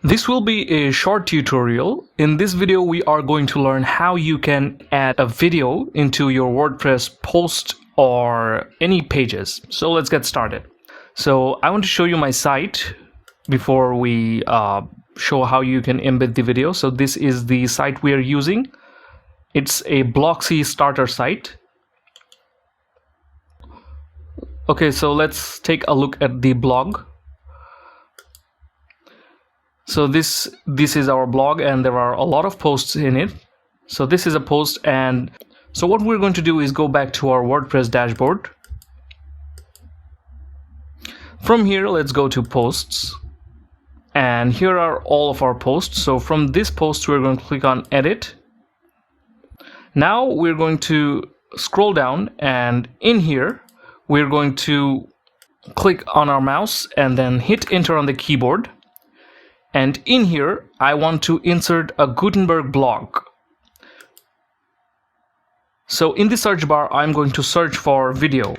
This will be a short tutorial. In this video, we are going to learn how you can add a video into your WordPress post or any pages. So let's get started. So I want to show you my site before we show how you can embed the video. So this is the site we are using. It's a Blocksy starter site. Okay, so let's take a look at the blog. So this is our blog, and there are a lot of posts in it. So this is a post, and so what we're going to do is go back to our WordPress dashboard. From here, let's go to posts, and here are all of our posts. So from this post, we're going to click on edit. Now we're going to scroll down, and in here we're going to click on our mouse and then hit enter on the keyboard. And in here, I want to insert a Gutenberg block. So in the search bar, I'm going to search for video.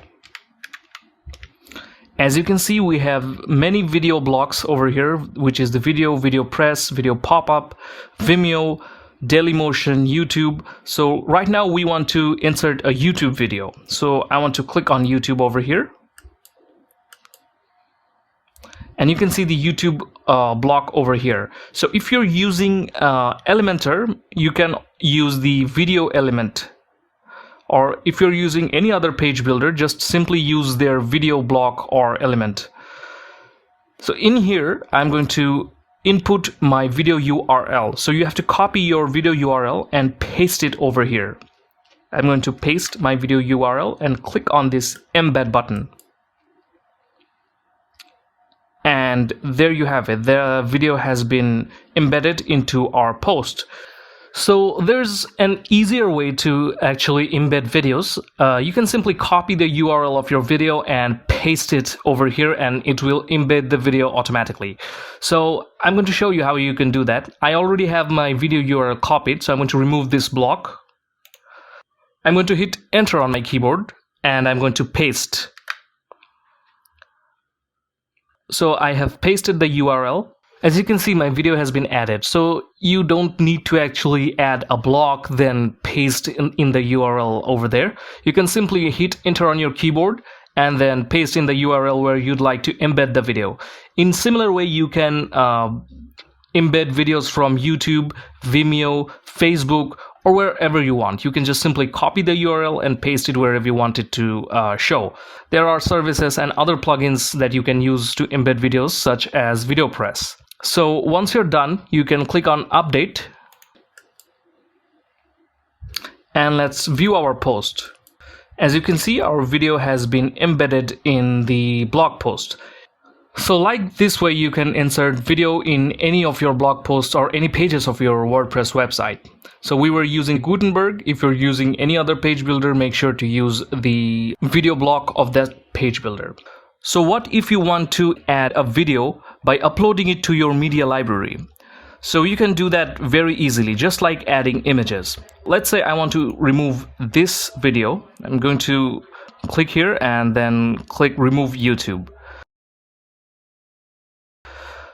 As you can see, we have many video blocks over here, which is the video press, video pop-up, Vimeo, Dailymotion, YouTube. So right now we want to insert a YouTube video. So I want to click on YouTube over here. And you can see the YouTube block over here. So if you're using Elementor, you can use the video element. Or if you're using any other page builder, just simply use their video block or element. So in here, I'm going to input my video URL. So you have to copy your video URL and paste it over here. I'm going to paste my video URL and click on this Embed button. And there you have it. The video has been embedded into our post. So there's an easier way to actually embed videos. You can simply copy the URL of your video and paste it over here, and it will embed the video automatically. So I'm going to show you how you can do that. I already have my video URL copied, so I'm going to remove this block. I'm going to hit enter on my keyboard, and I'm going to paste. So I have pasted the URL. As you can see, my video has been added. So you don't need to actually add a block, then paste in the URL over there. You can simply hit enter on your keyboard and then paste in the URL where you'd like to embed the video. In similar way, you can embed videos from YouTube, Vimeo, Facebook, or wherever you want. You can just simply copy the URL and paste it wherever you want it to show. There are services and other plugins that you can use to embed videos, such as WordPress. So once you're done, you can click on update. And let's view our post. As you can see, our video has been embedded in the blog post. So like this way, you can insert video in any of your blog posts or any pages of your WordPress website. So we were using Gutenberg. If you're using any other page builder, make sure to use the video block of that page builder. So what if you want to add a video by uploading it to your media library? So you can do that very easily, just like adding images. Let's say I want to remove this video. I'm going to click here and then click remove YouTube.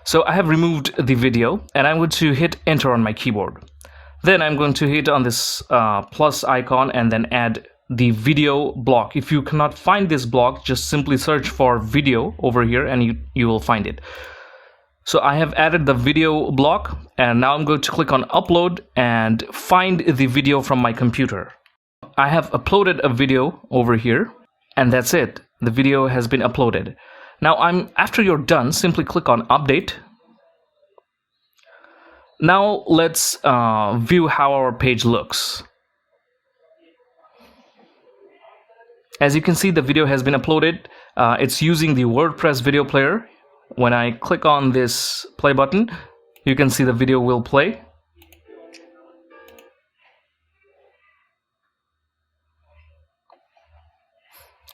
So I have removed the video, and I'm going to hit enter on my keyboard. Then I'm going to hit on this plus icon and then add the video block. If you cannot find this block, just simply search for video over here and you will find it. So I have added the video block, and now I'm going to click on upload and find the video from my computer. I have uploaded a video over here, and that's it. The video has been uploaded. Now after you're done, simply click on update. Now let's view how our page looks. As you can see, the video has been uploaded. It's using the WordPress video player. When I click on this play button, you can see the video will play.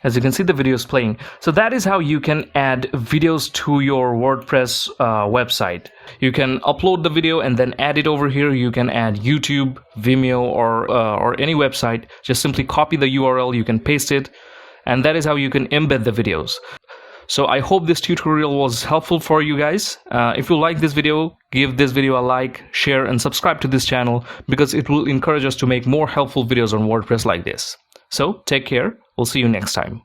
As you can see, the video is playing. So that is how you can add videos to your WordPress website. You can upload the video and then add it over here. You can add YouTube, Vimeo, or any website. Just simply copy the URL, you can paste it, and that is how you can embed the videos. So I hope this tutorial was helpful for you guys. If you like this video, give this video a like, share, and subscribe to this channel because it will encourage us to make more helpful videos on WordPress like this. So take care. We'll see you next time.